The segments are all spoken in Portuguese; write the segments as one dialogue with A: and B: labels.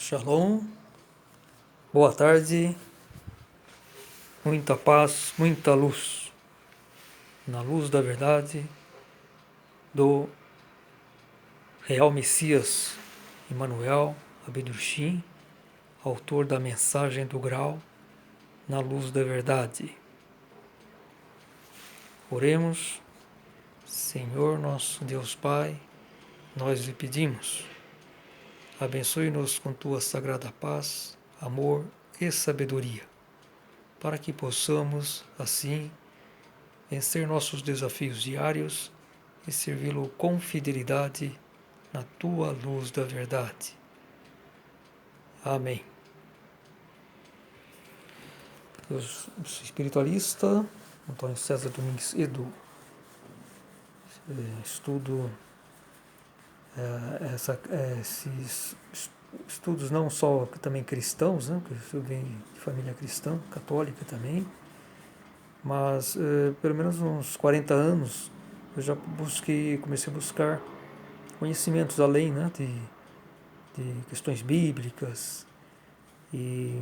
A: Shalom, boa tarde, muita paz, muita luz, na luz da verdade do real Messias Emmanuel Abedurchim, autor da mensagem do grau, na luz da verdade. Oremos. Senhor nosso Deus Pai, nós lhe pedimos, abençoe-nos com tua sagrada paz, amor e sabedoria, para que possamos, assim, vencer nossos desafios diários e servi-lo com fidelidade na tua luz da verdade. Amém. Eu sou espiritualista, Antônio César Domingues Edu. Estudo esses estudos não só também cristãos, né, porque eu venho de família cristã, católica também, mas pelo menos uns 40 anos eu já comecei a buscar conhecimentos além, né, de questões bíblicas e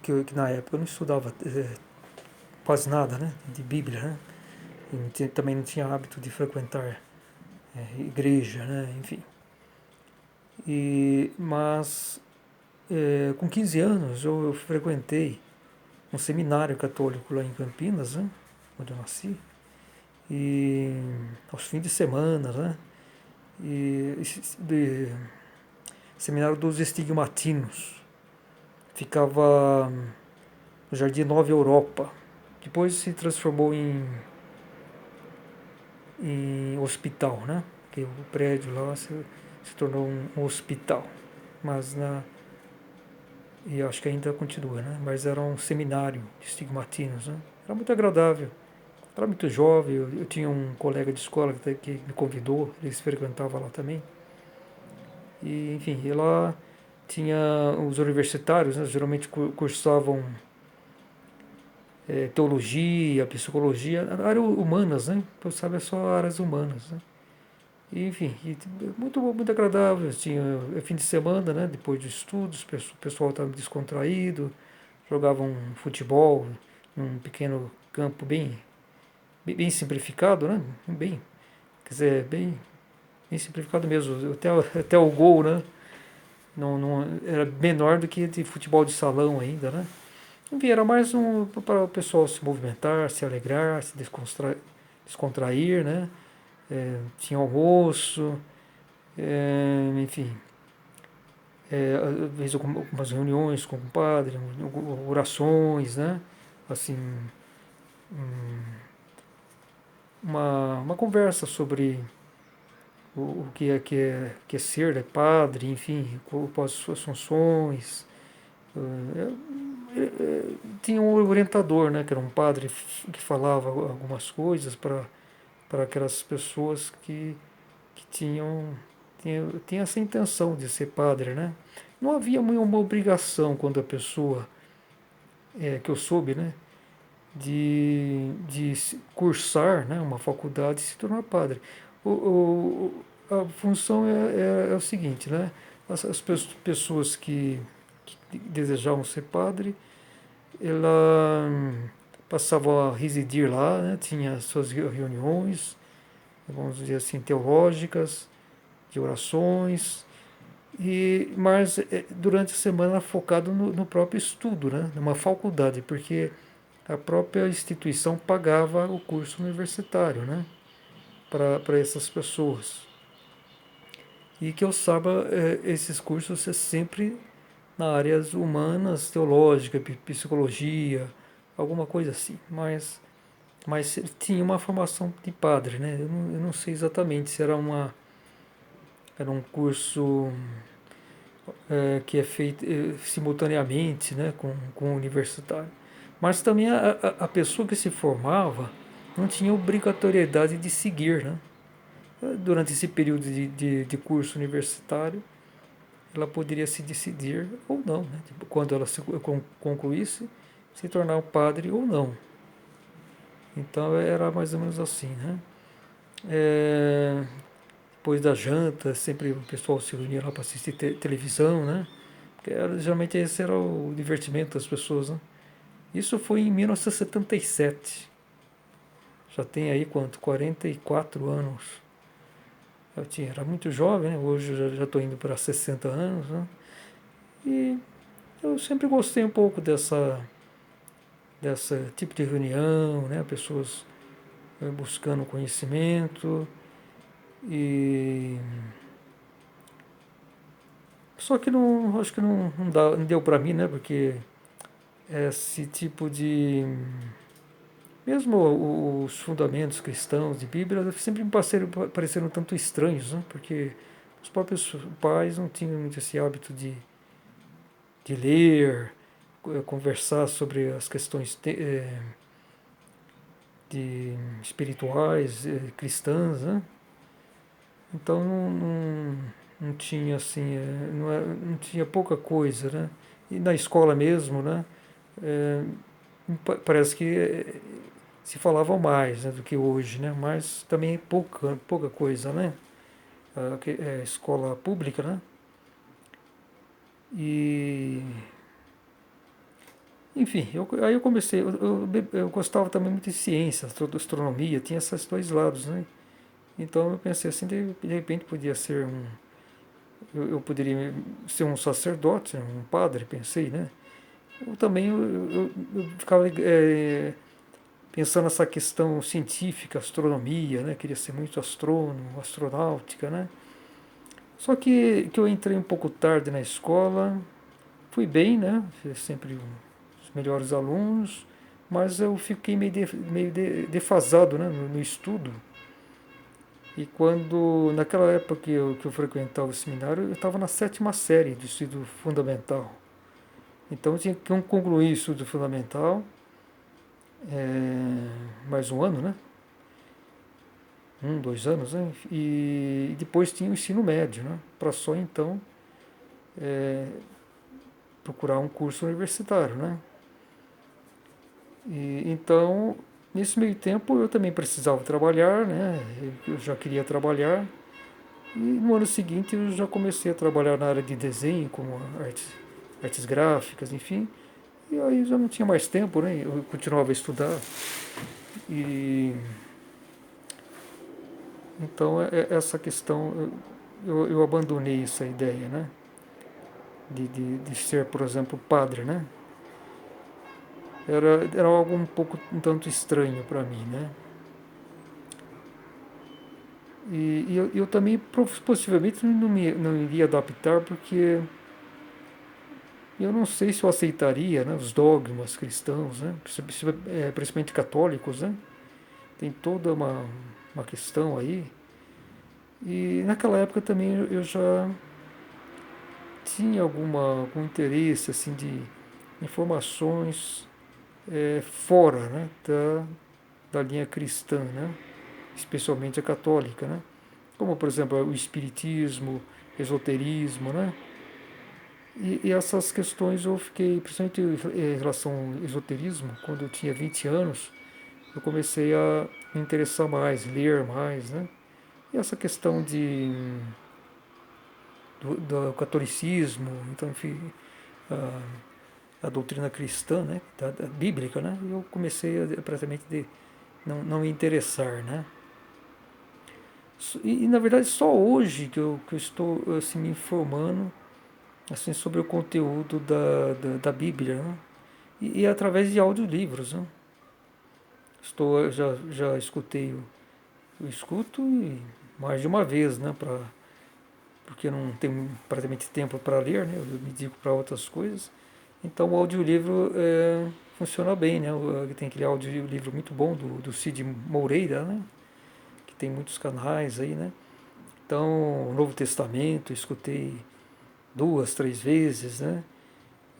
A: que na época eu não estudava quase nada, né, de Bíblia, né, e também não tinha hábito de frequentar igreja, né, enfim. Mas com 15 anos eu frequentei um seminário católico lá em Campinas, né, onde eu nasci, e aos fins de semana, né, seminário dos estigmatinos, ficava no Jardim Nova Europa, depois se transformou em hospital, né, que o prédio lá se tornou um hospital, mas e acho que ainda continua, né, mas era um seminário de estigmatinos, né, era muito agradável. Era muito jovem, eu tinha um colega de escola que me convidou, eles frequentavam lá também. E, enfim, e lá tinha os universitários, né, geralmente cursavam teologia, psicologia, áreas humanas, né? Então, sabe, é só áreas humanas, né? E, enfim, muito agradável. Tinha fim de semana, né? Depois de estudos, o pessoal estava descontraído, jogavam futebol num pequeno campo bem simplificado, né? Quer dizer, bem simplificado mesmo. Até o gol, né? Não, era menor do que de futebol de salão ainda, né? Enfim, era mais para o pessoal se movimentar, se alegrar, se descontrair, né? Tinha almoço, enfim, às vezes algumas reuniões com o padre, orações, né? Assim, uma conversa sobre o que é ser padre, enfim, quais as suas funções. Tinha um orientador, né, que era um padre que falava algumas coisas para aquelas pessoas que tinham essa intenção de ser padre, né? Não havia uma obrigação quando a pessoa, que eu soube, né, de cursar, né, uma faculdade e se tornar padre. A função é o seguinte, né? As pessoas que desejavam ser padre, ela passava a residir lá, né? Tinha suas reuniões, vamos dizer assim, teológicas, de orações, mas durante a semana focado no próprio estudo, né? Numa faculdade, porque a própria instituição pagava o curso universitário, né? Para essas pessoas. E que eu saiba, esses cursos é sempre na áreas humanas, teológica, psicologia, alguma coisa assim. Mas tinha uma formação de padre, né? Eu não sei exatamente se era um curso que é feito simultaneamente, né, com o universitário. Mas também a pessoa que se formava não tinha obrigatoriedade de seguir, né? Durante esse período de curso universitário, ela poderia se decidir ou não, né? Tipo, quando ela concluísse, se tornar um padre ou não. Então era mais ou menos assim, né? É, depois da janta, sempre o pessoal se reunia lá para assistir televisão, né? Porque geralmente esse era o divertimento das pessoas, né? Isso foi em 1977. Já tem aí quanto? 44 anos. Era muito jovem, né? Hoje eu já estou indo para 60 anos, né? E eu sempre gostei um pouco dessa tipo de reunião, né? Pessoas buscando conhecimento e só que não, acho que não deu para mim, né? Porque esse tipo de mesmo os fundamentos cristãos de Bíblia sempre me pareceram tanto estranhos, né? Porque os próprios pais não tinham muito esse hábito de ler, conversar sobre as questões de espirituais, cristãs, né? Então não tinha assim, não tinha pouca coisa, né? E na escola mesmo, né? É, parece que se falava mais, né, do que hoje, né? Mas também pouca coisa, né? Escola pública, né? E enfim, aí eu comecei, eu gostava também muito de ciência, astronomia, tinha esses dois lados, né? Então eu pensei assim, de repente podia ser eu poderia ser um sacerdote, um padre, pensei, né? Ou também eu ficava pensando nessa questão científica, astronomia, né? Queria ser muito astrônomo, astronáutica, né? Só que eu entrei um pouco tarde na escola, fui bem, né? Fiz sempre os melhores alunos, mas eu fiquei meio defasado, né? No estudo. E quando, naquela época que eu frequentava o seminário, eu estava na sétima série do estudo fundamental. Então eu tinha que concluir o estudo fundamental, mais um ano, né? 2 anos, né? E depois tinha o ensino médio, né? Para só então procurar um curso universitário, né? Então, nesse meio tempo eu também precisava trabalhar, né? Eu já queria trabalhar. E no ano seguinte eu já comecei a trabalhar na área de desenho, como artes gráficas, enfim. E aí já não tinha mais tempo, né? Eu continuava a estudar. E então essa questão, eu abandonei essa ideia, né? De ser, por exemplo, padre, né? Era algo um tanto estranho para mim, né? E eu também possivelmente não iria adaptar porque eu não sei se eu aceitaria, né, os dogmas cristãos, né, principalmente católicos, né? Tem toda uma questão aí. E naquela época também eu já tinha algum interesse assim de informações fora, né, da linha cristã, né, especialmente a católica, né, como por exemplo o espiritismo, esoterismo, né, e essas questões eu fiquei, principalmente em relação ao esoterismo, quando eu tinha 20 anos, eu comecei a me interessar mais, ler mais, né, e essa questão do catolicismo, então enfim, a doutrina cristã, né, da bíblica, né, eu comecei a praticamente não me interessar, né. E na verdade só hoje que eu estou assim, me informando assim, sobre o conteúdo da Bíblia, né? E através de audiolivros, né? Já escutei, eu escuto e mais de uma vez, né? Porque eu não tenho praticamente tempo para ler, né? Eu me dedico para outras coisas. Então o audiolivro funciona bem, né? Tem aquele audiolivro muito bom do Cid Moreira, né? Que tem muitos canais aí, né? Então, o Novo Testamento, eu escutei 2, 3 vezes, né?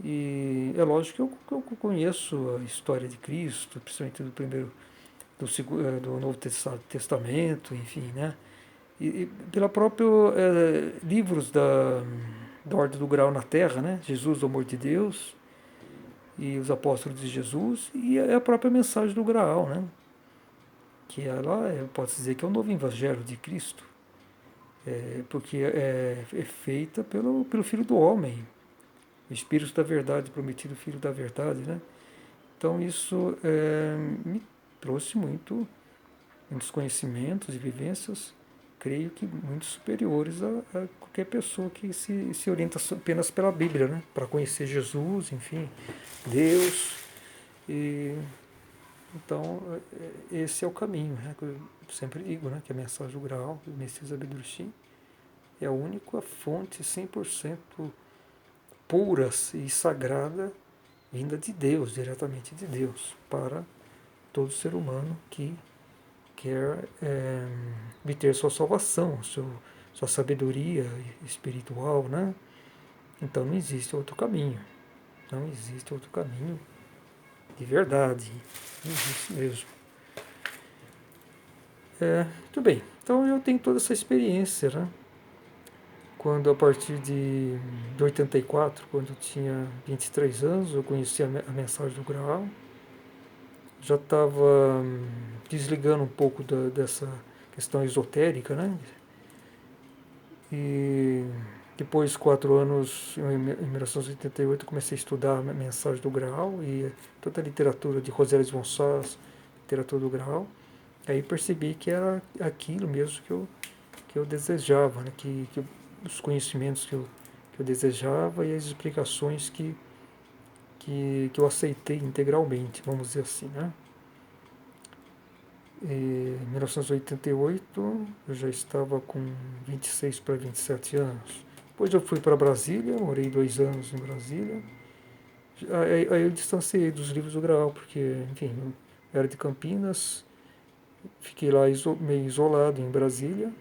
A: E é lógico que eu conheço a história de Cristo, principalmente do Novo Testamento, enfim, né? E pela própria livros da Ordem do Grau na Terra, né? Jesus, o amor de Deus, e os apóstolos de Jesus, e a própria mensagem do Graal, né? Que ela, eu posso dizer que é o novo evangelho de Cristo. porque é feita pelo Filho do Homem, o Espírito da Verdade, prometido Filho da Verdade, né? Então isso me trouxe muitos conhecimentos e vivências, creio que muito superiores a qualquer pessoa que se orienta apenas pela Bíblia, né? Para conhecer Jesus, enfim, Deus. E, então, esse é o caminho, né? Que eu sempre digo, né? Que a mensagem do Graal, do Messias Abedurshi, é a única fonte 100% pura e sagrada vinda de Deus, diretamente de Deus, para todo ser humano que quer obter sua salvação, sua sabedoria espiritual, né? Então não existe outro caminho, não existe outro caminho de verdade, não existe mesmo. Muito bem, então eu tenho toda essa experiência, né? Quando a partir de 84, quando eu tinha 23 anos, eu conheci a mensagem do Graal, já estava desligando um pouco dessa questão esotérica, né? E depois, 4 anos, em 1988, comecei a estudar a mensagem do Graal e toda a literatura de Rosales von Sass, literatura do Graal. Aí percebi que era aquilo mesmo que eu desejava, né? Que os conhecimentos que eu desejava e as explicações que eu aceitei integralmente, vamos dizer assim, né? Em 1988 eu já estava com 26 para 27 anos. Depois eu fui para Brasília, morei 2 anos em Brasília. Aí eu distanciei dos livros do Graal, porque, enfim, eu era de Campinas, fiquei lá meio isolado em Brasília,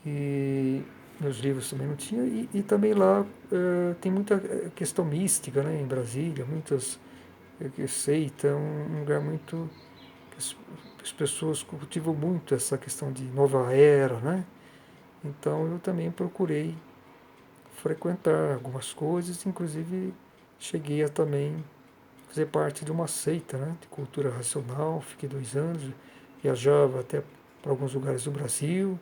A: e meus livros também não tinha, e também lá tem muita questão mística, né, em Brasília, muitas seita, um lugar muito as pessoas cultivam muito essa questão de nova era, né? Então eu também procurei frequentar algumas coisas, inclusive cheguei a também fazer parte de uma seita, né? De cultura racional, fiquei 2 anos, viajava até para alguns lugares do Brasil,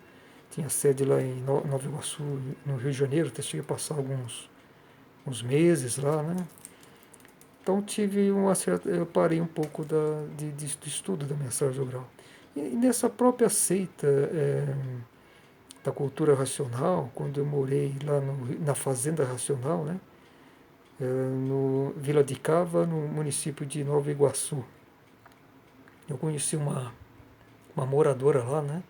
A: tinha sede lá em Nova Iguaçu, no Rio de Janeiro, até cheguei a passar uns meses lá, né? Então tive uma certa, eu parei um pouco de estudo da mensagem do Grau. E nessa própria seita da cultura racional, quando eu morei lá na Fazenda Racional, né, no Vila de Cava, no município de Nova Iguaçu, eu conheci uma moradora lá, né,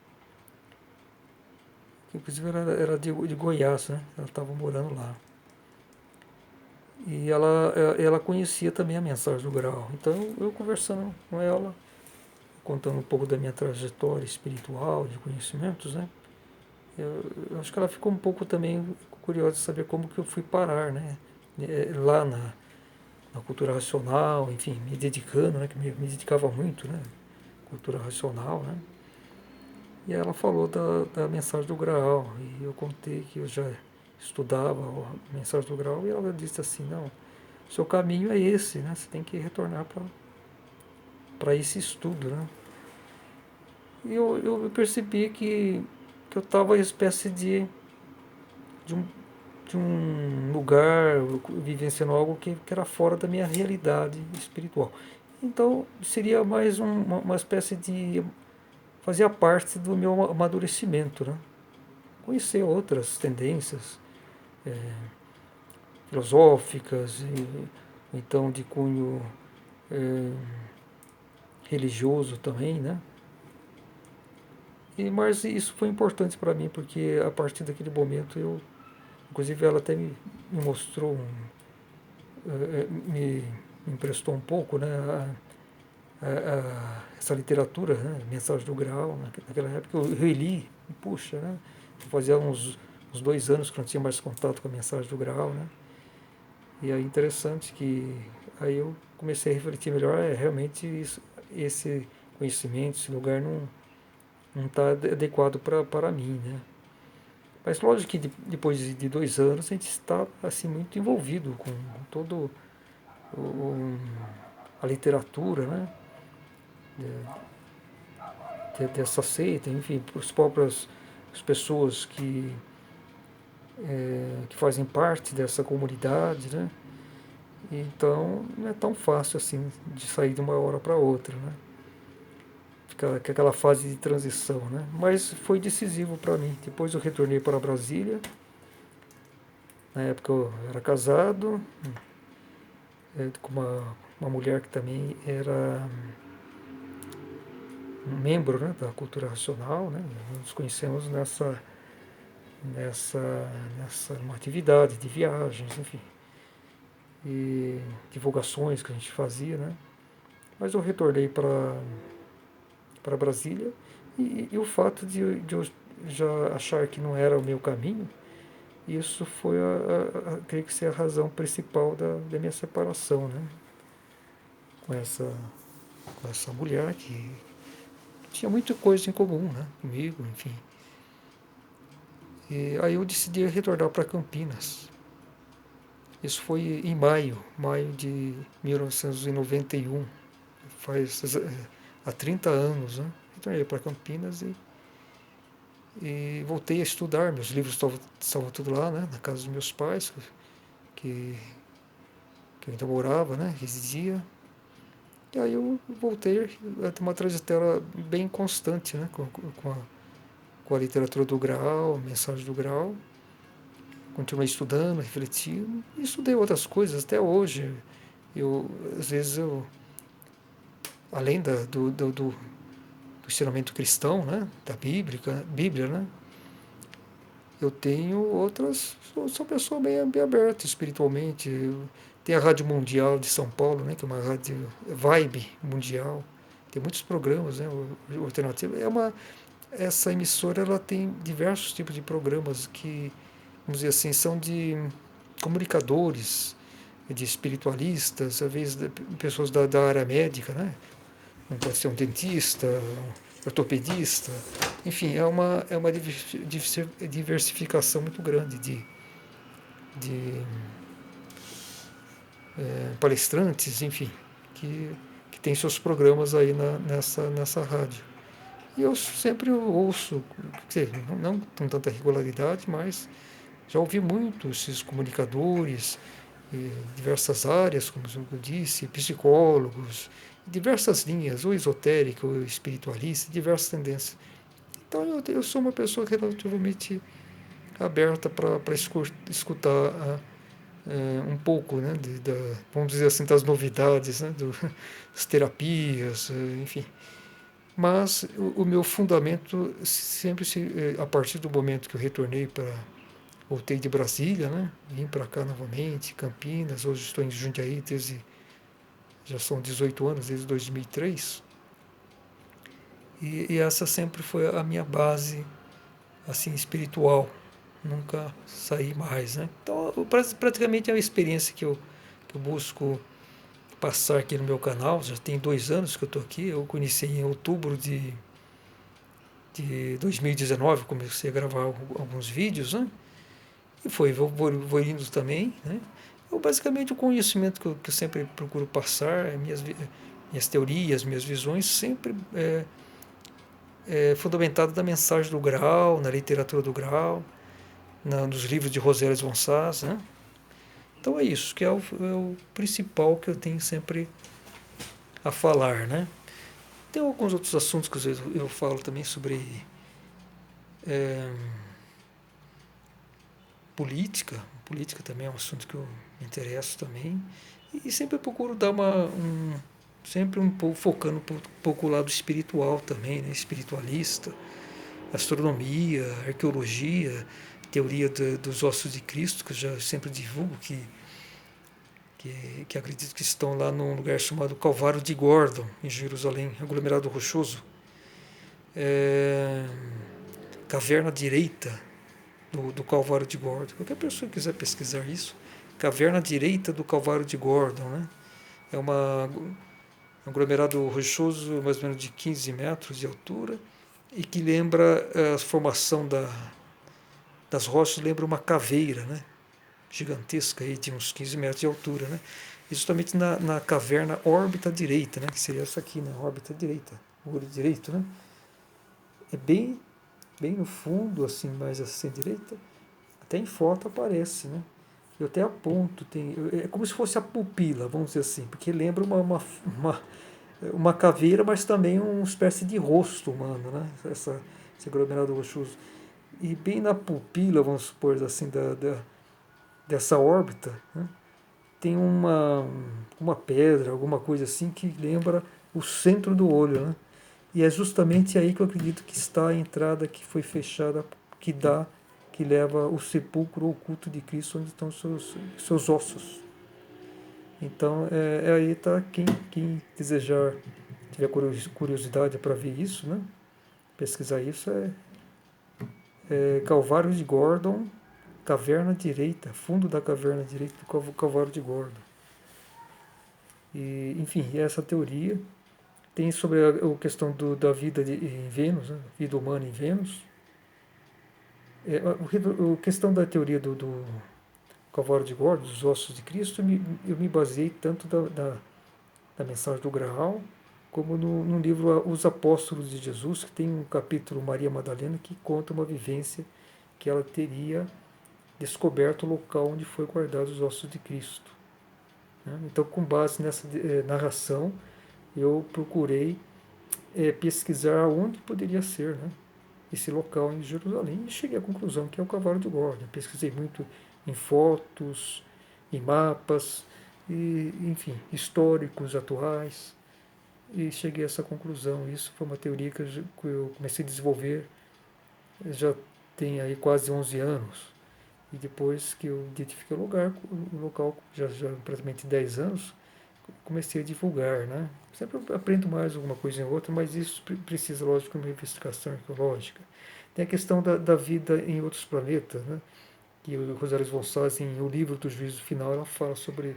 A: que inclusive era de Goiás, né, ela estava morando lá. E ela conhecia também a mensagem do Grau. Então eu conversando com ela, contando um pouco da minha trajetória espiritual, de conhecimentos, né? Eu acho que ela ficou um pouco também curiosa de saber como que eu fui parar, né? Lá na cultura racional, enfim, me dedicando, né? Que me dedicava muito, né? Cultura racional, né? E ela falou da mensagem do Graal, e eu contei que eu já estudava a mensagem do Graal, e ela disse assim, não, seu caminho é esse, né? Você tem que retornar para esse estudo, né? E eu percebi que eu estava em espécie de um, de um lugar, vivenciando algo que era fora da minha realidade espiritual. Então seria mais uma espécie de fazia parte do meu amadurecimento, né? Conhecer outras tendências filosóficas, então de cunho é, religioso também, né? Mas isso foi importante para mim, porque a partir daquele momento inclusive ela até me mostrou, me emprestou um pouco, né, essa literatura, né, Mensagem do Graal, naquela época eu reli, puxa, né, fazia uns 2 anos que não tinha mais contato com a Mensagem do Graal, né, e é interessante que aí eu comecei a refletir melhor, realmente esse conhecimento, esse lugar não está adequado para mim, né. Mas lógico que depois de 2 anos a gente está assim muito envolvido com todo o, a literatura, né, dessa seita, enfim, os próprios as pessoas que fazem parte dessa comunidade, né? Então não é tão fácil assim de sair de uma hora para outra, né? Fica aquela fase de transição, né? Mas foi decisivo para mim. Depois eu retornei para Brasília. Na época eu era casado com uma mulher que também era um membro, né, da cultura racional, né? Nos conhecemos nessa, numa atividade de viagens, enfim, e divulgações que a gente fazia, né? Mas eu retornei para Brasília e o fato de eu já achar que não era o meu caminho, isso foi creio que ser a razão principal da minha separação, né? Com essa, com essa mulher que tinha muita coisa em comum, né? Comigo, enfim. E aí eu decidi retornar para Campinas. Isso foi em maio de 1991, faz há 30 anos, né? Retornei para Campinas e voltei a estudar. Meus livros estavam tudo lá, né? Na casa dos meus pais, que, que eu ainda morava, né? Residia. E aí eu voltei a ter uma trajetória bem constante, né? Com a literatura do Grau, mensagem do Grau. Continuei estudando, refletindo, e estudei outras coisas até hoje. Às vezes, além do ensinamento cristão, né, da Bíblia, né, eu tenho outras, sou uma pessoa bem aberta espiritualmente. Tem a Rádio Mundial de São Paulo, né, que é uma rádio vibe mundial. Tem muitos programas, né, alternativos. Essa emissora ela tem diversos tipos de programas que, vamos dizer assim, são de comunicadores, de espiritualistas, às vezes de pessoas da área médica, né? Não pode ser um dentista, um ortopedista, enfim, é uma diversificação muito grande de palestrantes, enfim, que tem seus programas aí nessa rádio. E eu sempre ouço, quer dizer, não com tanta regularidade, mas já ouvi muito esses comunicadores, diversas áreas, como eu disse, psicólogos, diversas linhas, ou esotérica, ou espiritualista, diversas tendências. Então eu sou uma pessoa relativamente aberta para escutar um pouco, né, vamos dizer assim, das novidades, né, das terapias, enfim. Mas o meu fundamento sempre, a partir do momento que eu retornei voltei de Brasília, né? Vim para cá novamente, Campinas, hoje estou em Jundiaí já são 18 anos, desde 2003. E essa sempre foi a minha base, assim, espiritual. Nunca saí mais, né? Então, praticamente é uma experiência que eu busco passar aqui no meu canal. Já tem 2 anos que eu estou aqui. Eu conheci em outubro de 2019, comecei a gravar alguns vídeos, né? E vou indo também, né? Basicamente o conhecimento que eu sempre procuro passar, minhas teorias, minhas visões, sempre fundamentado na mensagem do Grau, na literatura do Grau, nos livros de Rosério Gonçalves, né? Então é isso, que é o principal que eu tenho sempre a falar, né? Tem alguns outros assuntos que às vezes eu falo também sobre política. Política também é um assunto que eu me interesso também. E sempre procuro dar sempre um pouco, focando um pouco o lado espiritual também, né? Espiritualista, astronomia, arqueologia, teoria dos ossos de Cristo, que eu já sempre divulgo, que acredito que estão lá num lugar chamado Calvário de Gordon, em Jerusalém, aglomerado rochoso. Caverna Direita do Calvário de Gordon. Qualquer pessoa que quiser pesquisar isso, Caverna Direita do Calvário de Gordon, né? É um aglomerado rochoso, mais ou menos de 15 metros de altura, e que lembra a formação das rochas, lembra uma caveira, né? Gigantesca, aí, de uns 15 metros de altura, né? E justamente na caverna órbita direita, né? Que seria essa aqui, né? Órbita direita, o olho direito, né? É bem bem no fundo, assim, mais assim, à direita, até em foto aparece, né? Eu até aponto, é como se fosse a pupila, vamos dizer assim, porque lembra uma caveira, mas também uma espécie de rosto humano, né? Esse aglomerado rochoso. E bem na pupila, vamos supor assim, dessa órbita, né? Tem uma pedra, alguma coisa assim, que lembra o centro do olho, né? E é justamente aí que eu acredito que está a entrada que foi fechada, que dá, que leva ao sepulcro oculto de Cristo, onde estão seus ossos. Então, aí está quem desejar, tiver curiosidade para ver isso, né? Pesquisar isso, é Calvário de Gordon, caverna direita, fundo da caverna direita do Calvário de Gordon. E, enfim, essa teoria tem sobre a questão da vida em Vênus, né? Vida humana em Vênus. A questão da teoria do Calvário de Gordon, dos ossos de Cristo, eu me baseei tanto da mensagem do Graal, como no livro Os Apóstolos de Jesus, que tem um capítulo Maria Madalena que conta uma vivência que ela teria descoberto o local onde foi guardados os ossos de Cristo. Né? Então, com base nessa narração, eu procurei pesquisar onde poderia ser, né, esse local em Jerusalém e cheguei à conclusão que é o Calvário de Gordon. Pesquisei muito em fotos, em mapas, e, enfim, históricos, atuais, e cheguei a essa conclusão. Isso foi uma teoria que eu comecei a desenvolver já tem aí quase 11 anos. E depois que eu identifiquei o local já praticamente 10 anos, comecei a divulgar, né? Sempre aprendo mais alguma coisa em outra, mas isso precisa, lógico, de uma investigação arqueológica. Tem a questão da vida em outros planetas, né? Que o Rosário Gonçalves, em O Livro do Juízo Final, ela fala sobre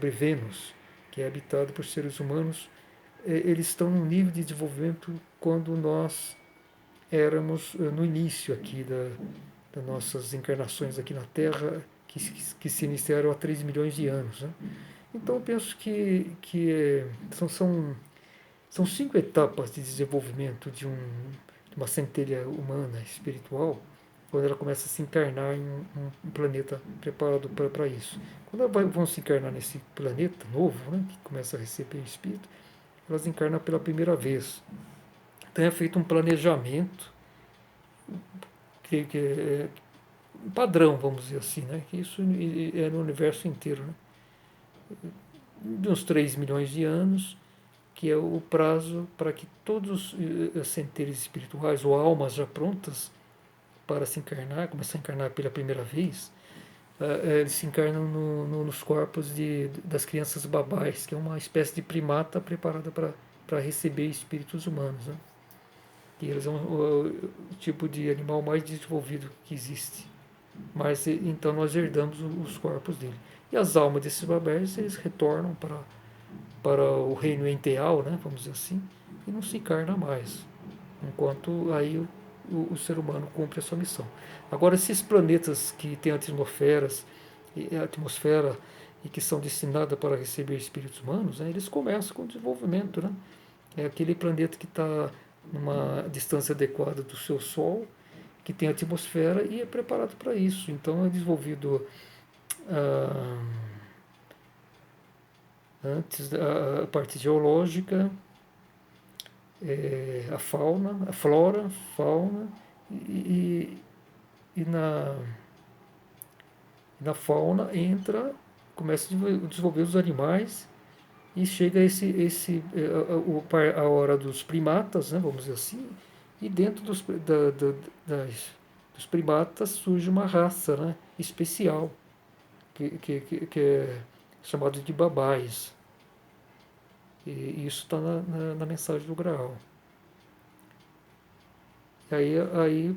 A: Vênus, que é habitado por seres humanos. Eles estão num nível de desenvolvimento quando nós éramos no início aqui das nossas encarnações aqui na Terra, que se iniciaram há 3 milhões de anos. Né? Então eu penso que são 5 etapas de desenvolvimento de uma centelha humana, espiritual, quando ela começa a se encarnar em um planeta preparado para isso. Quando elas vão se encarnar nesse planeta novo, né, que começa a receber espírito, elas encarnam pela primeira vez. Então é feito um planejamento que é padrão, vamos dizer assim, né, que isso é no universo inteiro, né, de uns 3 milhões de anos, que é o prazo para que todos os centelhas espirituais ou almas já prontas para se encarnar, começar a encarnar pela primeira vez, eles se encarnam nos corpos das crianças babais, que é uma espécie de primata preparada para receber espíritos humanos. Né? E eles são o tipo de animal mais desenvolvido que existe. Mas então nós herdamos os corpos dele. E as almas desses babéis, eles retornam para o reino enteal, né, vamos dizer assim, e não se encarna mais, enquanto aí o ser humano cumpre a sua missão. Agora, esses planetas que têm atmosfera e que são destinados para receber espíritos humanos, né, eles começam com o desenvolvimento. Né? É aquele planeta que está numa distância adequada do seu Sol, que tem atmosfera e é preparado para isso. Então é desenvolvido ah, antes a parte geológica, a flora, fauna, e, e na fauna começa a desenvolver os animais e chega a hora dos primatas, né, vamos dizer assim, e dentro dos primatas surge uma raça, né, especial, que é chamado de babais. E isso está na mensagem do Graal. E aí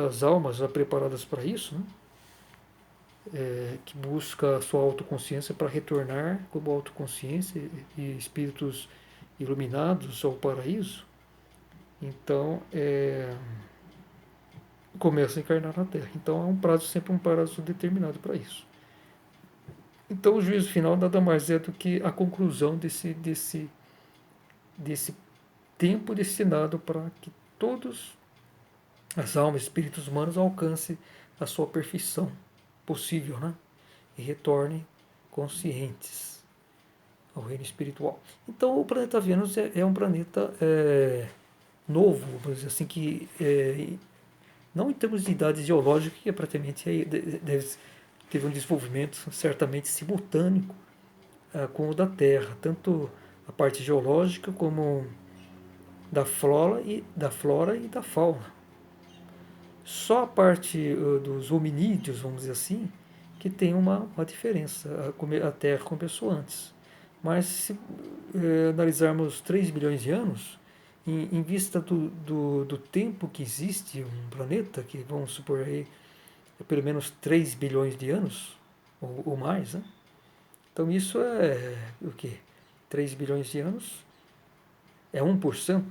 A: as almas já preparadas para isso, né, que busca a sua autoconsciência para retornar como autoconsciência e espíritos iluminados ao paraíso, então começa a encarnar na Terra. Então é sempre um prazo determinado para isso. Então o juízo final nada mais é do que a conclusão desse tempo destinado para que todos as almas, espíritos humanos alcancem a sua perfeição possível, né? E retornem conscientes ao reino espiritual. Então o planeta Vênus é um planeta novo, vamos dizer assim, que não em termos de idade geológica, que é praticamente teve um desenvolvimento certamente simultâneo com o da Terra, tanto a parte geológica como da flora e da fauna. Só a parte dos hominídeos, vamos dizer assim, que tem uma diferença. A Terra começou antes. Mas se analisarmos 3 bilhões de anos, em vista do tempo que existe um planeta, que vamos supor aí pelo menos 3 bilhões de anos, ou mais, né? Então isso é o quê? 3 bilhões de anos é 1%.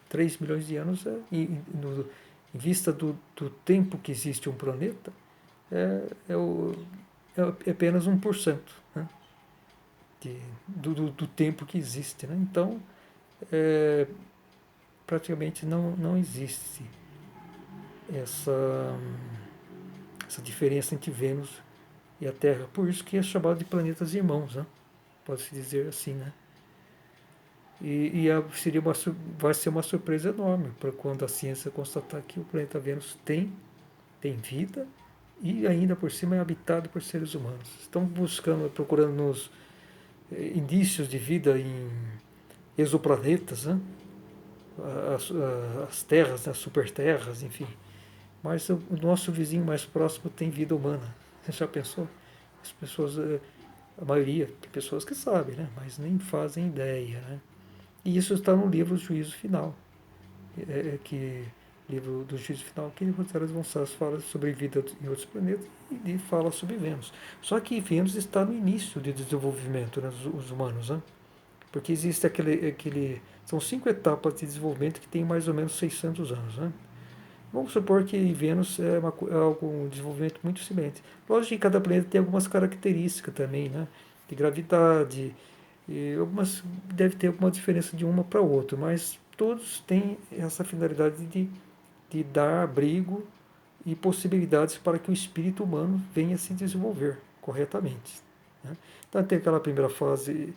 A: 3 bilhões de anos, em vista do tempo que existe um planeta, é, o, é apenas 1%, né? Do tempo que existe. Né? Então, é, praticamente não existe essa, essa diferença entre Vênus e a Terra. Por isso que é chamado de planetas irmãos, né? Pode-se dizer assim. Né? Vai ser uma surpresa enorme para quando a ciência constatar que o planeta Vênus tem vida e ainda por cima é habitado por seres humanos. Estão procurando nos indícios de vida em exoplanetas, né? As terras, as superterras, enfim. Mas o nosso vizinho mais próximo tem vida humana. Você já pensou? As pessoas, a maioria, tem pessoas que sabem, né? Mas nem fazem ideia, né? E isso está no livro Juízo Final, que livro do Juízo Final, que Rosales Gonçalves fala sobre vida em outros planetas e fala sobre Vênus. Só que Vênus está no início de desenvolvimento, né, os humanos, né? Porque existe são 5 etapas de desenvolvimento que tem mais ou menos 600 anos, né? Vamos supor que Vênus um desenvolvimento muito semelhante. Lógico que cada planeta tem algumas características também, né? De gravidade, e deve ter alguma diferença de uma para outra, mas todos têm essa finalidade de dar abrigo e possibilidades para que o espírito humano venha se desenvolver corretamente. Né? Então tem aquela primeira fase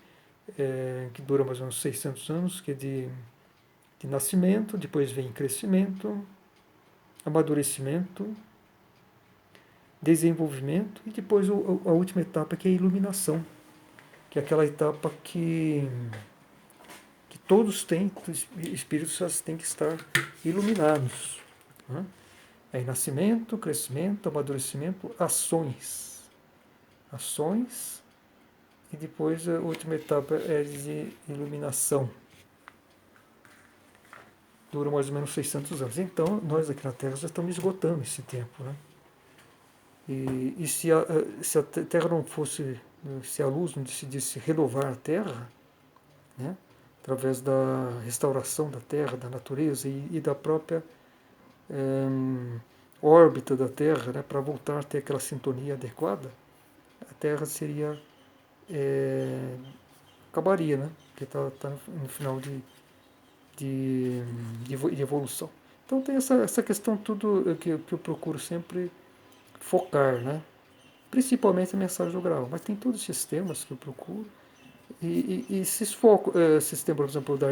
A: que dura mais ou menos 600 anos, que é de nascimento, depois vem crescimento, amadurecimento, desenvolvimento e depois a última etapa que é a iluminação, que é aquela etapa que todos têm, os espíritos têm que estar iluminados. Né? É nascimento, crescimento, amadurecimento, ações. Ações e depois a última etapa é de iluminação. Dura mais ou menos 600 anos. Então, nós aqui na Terra já estamos esgotando esse tempo. Né? E se a Terra não fosse, se a luz não decidisse renovar a Terra, né? Através da restauração da Terra, da natureza e da própria órbita da Terra, né? Para voltar a ter aquela sintonia adequada, a Terra seria acabaria, né? Porque está no final de evolução. Então tem essa questão tudo que eu procuro sempre focar, né? Principalmente a mensagem do grau, mas tem todos esses temas que eu procuro. E esses temas, por exemplo, da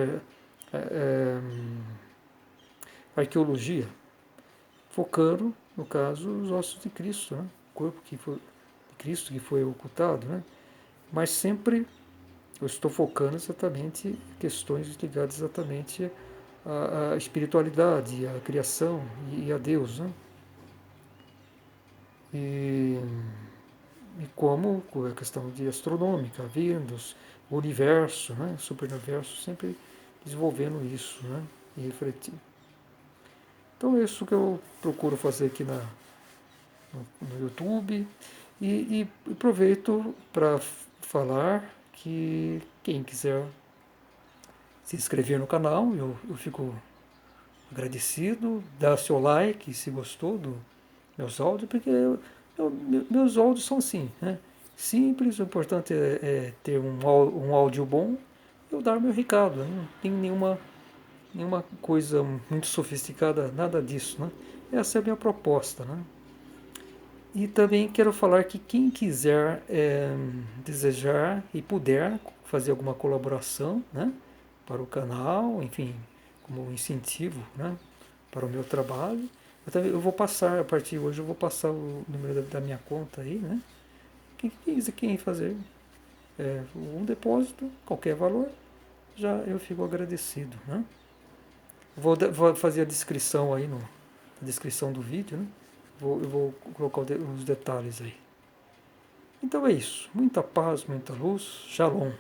A: arqueologia, focando, no caso, os ossos de Cristo, né? O corpo de Cristo que foi ocultado, né? Mas sempre eu estou focando exatamente em questões ligadas exatamente à espiritualidade, à criação e a Deus, né? E, e como a questão de astronômica, Vênus, o universo, né? Superuniverso, sempre desenvolvendo isso, né? E refletindo. Então é isso que eu procuro fazer aqui no YouTube e aproveito para falar que quem quiser se inscrever no canal, eu fico agradecido, dar seu like se gostou dos meus áudios, porque meus áudios são assim, né? Simples, o importante é ter um áudio bom e eu dar meu recado, né? Não tem nenhuma coisa muito sofisticada, nada disso, né? Essa é a minha proposta, né? E também quero falar que quem quiser desejar e puder fazer alguma colaboração, né, para o canal, enfim, como incentivo, né, para o meu trabalho, eu vou passar, a partir de hoje eu vou passar o número da minha conta aí, né? Quem fazer um depósito, qualquer valor, já eu fico agradecido, né? Vou fazer a descrição aí, a descrição do vídeo, né? Eu vou colocar os detalhes aí. Então é isso. Muita paz, muita luz. Shalom.